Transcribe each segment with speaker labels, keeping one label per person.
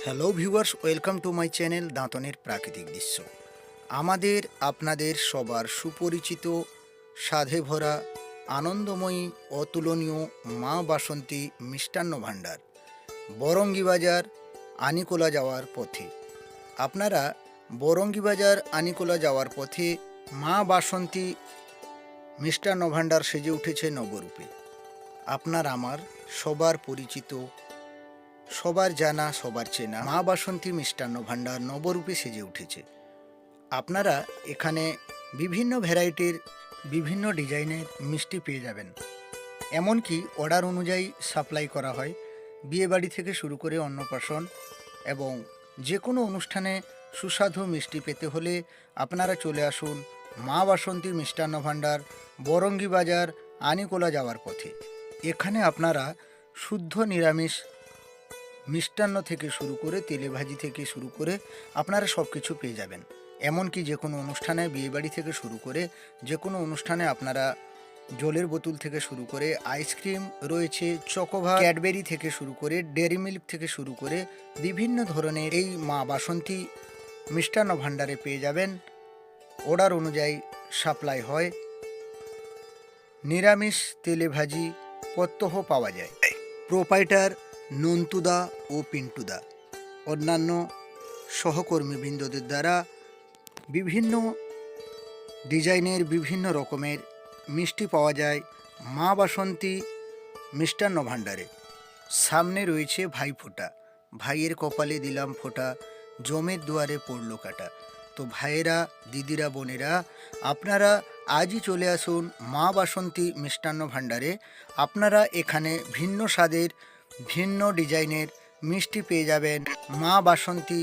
Speaker 1: Hello viewers, welcome to my channel দাঁতনের প্রাকৃতিক দৃশ্য। আমাদের আপনাদের সবার সুপরিচিত স্বাদে ভরা আনন্দময়ী অতুলনীয় মা বাসন্তী মিষ্টান্ন ভাণ্ডার বরঙ্গি বাজার আনিকোলা যাওয়ার পথে। আপনারা বরঙ্গি বাজার আনিকোলা যাওয়ার পথে মা বাসন্তী মিষ্টান্ন ভাণ্ডার সেজে উঠেছে নবরূপে। আপনার আমার সবার পরিচিত, সবার জানা, সবার চেনা মা বাসন্তী মিষ্টান্ন ভাণ্ডার নবরূপে সেজে উঠেছে। আপনারা এখানে বিভিন্ন ভ্যারাইটির, বিভিন্ন ডিজাইনের মিষ্টি পেয়ে যাবেন। এমনকি অর্ডার অনুযায়ী সাপ্লাই করা হয়। বিয়েবাড়ি থেকে শুরু করে অন্নপ্রাশন এবং যে কোনো অনুষ্ঠানে সুস্বাদু মিষ্টি পেতে হলে আপনারা চলে আসুন মা বাসন্তী মিষ্টান্ন ভাণ্ডার বরঙ্গি বাজার আনিকোলা যাওয়ার পথে। এখানে আপনারা শুদ্ধ নিরামিষ মিষ্টান্ন থেকে শুরু করে তেলে ভাজি থেকে শুরু করে আপনারা সব কিছু পেয়ে যাবেন। এমনকি যে কোনো অনুষ্ঠানে, বিয়েবাড়ি থেকে শুরু করে যে কোনো অনুষ্ঠানে আপনারা জলের বোতল থেকে শুরু করে আইসক্রিম রয়েছে, চকোবার, ক্যাডবেরি থেকে শুরু করে ডেয়ারি মিল্ক থেকে শুরু করে বিভিন্ন ধরনের এই মা বাসন্তী মিষ্টান্ন ভাণ্ডারে পেয়ে যাবেন। অর্ডার অনুযায়ী সাপ্লাই হয়। নিরামিষ তেলে ভাজি প্রত্যহ পাওয়া যায়। প্রোপাইটার নন্তুদা ও পিন্টুদা অন্যান্য সহকর্মীবৃন্দদের দ্বারা বিভিন্ন ডিজাইনের, বিভিন্ন রকমের মিষ্টি পাওয়া যায় মা বাসন্তী মিষ্টান্ন ভাণ্ডারে। সামনে রয়েছে ভাইফোঁটা। ভাইয়ের কপালে দিলাম ফোঁটা, জমের দুয়ারে পড়লো কাটা। তো ভাইয়েরা, দিদিরা, বোনেরা, আপনারা আজই চলে আসুন মা বাসন্তী মিষ্টান্ন ভাণ্ডারে। আপনারা এখানে ভিন্ন স্বাদের, ভিন্ন ডিজাইনের মিষ্টি পেয়ে যাবেন মা বাসন্তী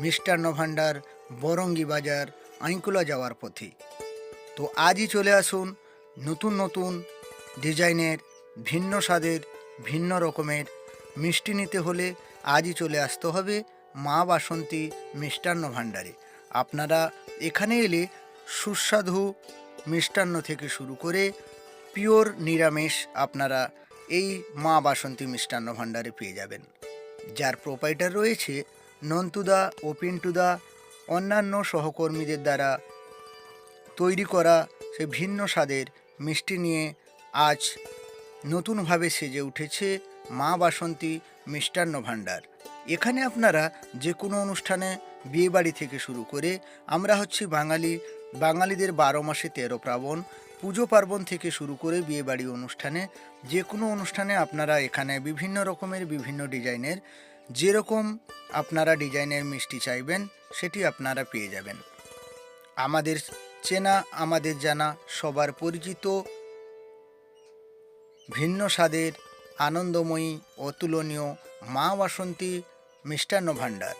Speaker 1: মিষ্টান্ন ভাণ্ডার বরঙ্গি বাজার আইকুলা যাওয়ার পথে। তো আজই চলে আসুন। নতুন নতুন ডিজাইনের, ভিন্ন স্বাদের, ভিন্ন রকমের মিষ্টি নিতে হলে আজই চলে আসতে হবে মা বাসন্তী মিষ্টান্ন ভাণ্ডারে। আপনারা এখানে এলে সুস্বাদু মিষ্টান্ন থেকে শুরু করে পিওর নিরামিষ আপনারা এই মা বাসন্তী মিষ্টান্ন ভাণ্ডারে পেয়ে যাবেন। যার প্রোপাইটার রয়েছে নন্তুদা ও পিন্টুদা, অন্যান্য সহকর্মীদের দ্বারা তৈরি করা সে ভিন্ন স্বাদের মিষ্টি নিয়ে আজ নতুনভাবে সেজে উঠেছে মা বাসন্তী মিষ্টান্ন ভাণ্ডার। এখানে আপনারা যে কোনো অনুষ্ঠানে, বিয়েবাড়ি থেকে শুরু করে, আমরা হচ্ছি বাঙালি, বাঙালিদের 12 মাসে 13 পার্বণ, পুজো পার্বণ থেকে শুরু করে বিয়েবাড়ি অনুষ্ঠানে, যে কোনো অনুষ্ঠানে আপনারা এখানে বিভিন্ন রকমের, বিভিন্ন ডিজাইনের, যেরকম আপনারা ডিজাইনের মিষ্টি চাইবেন সেটি আপনারা পেয়ে যাবেন। আমাদের চেনা, আমাদের জানা, সবার পরিচিত ভিন্ন স্বাদের আনন্দময়ী অতুলনীয় মা বাসন্তী মিষ্টান্ন ভাণ্ডার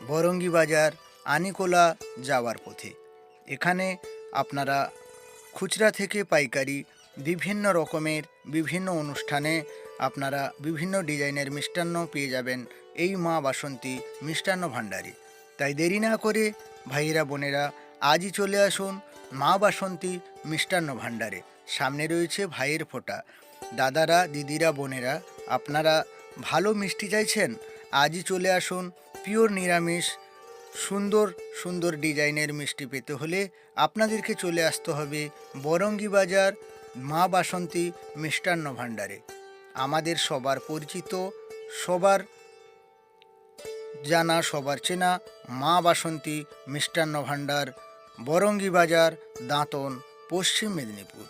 Speaker 1: বরঙ্গি বাজার আনিকোলা যাওয়ার পথে। এখানে আপনারা খুচরা থেকে পাইকারি বিভিন্ন রকমের, বিভিন্ন অনুষ্ঠানে আপনারা বিভিন্ন ডিজাইনের মিষ্টান্ন পেয়ে যাবেন এই মা বাসন্তী মিষ্টান্ন ভাণ্ডারে। তাই দেরি না করে ভাইয়েরা, বোনেরা, আজই চলে আসুন মা বাসন্তী মিষ্টান্ন ভাণ্ডারে। সামনে রয়েছে ভাইয়ের ফোঁটা। দাদারা, দিদিরা, বোনেরা, আপনারা ভালো মিষ্টি চাইছেন, আজই চলে আসুন। পিওর নিরামিষ সুন্দর সুন্দর ডিজাইনের মিষ্টি পেতে হলে আপনাদেরকে চলে আসতে হবে বরঙ্গি বাজার মা বাসন্তী মিষ্টান্ন ভাণ্ডারে। আমাদের সবার পরিচিত, সবার জানা, সবার চেনা মা বাসন্তী মিষ্টান্ন ভাণ্ডার বরঙ্গি বাজার, দাঁতন, পশ্চিম মেদিনীপুর।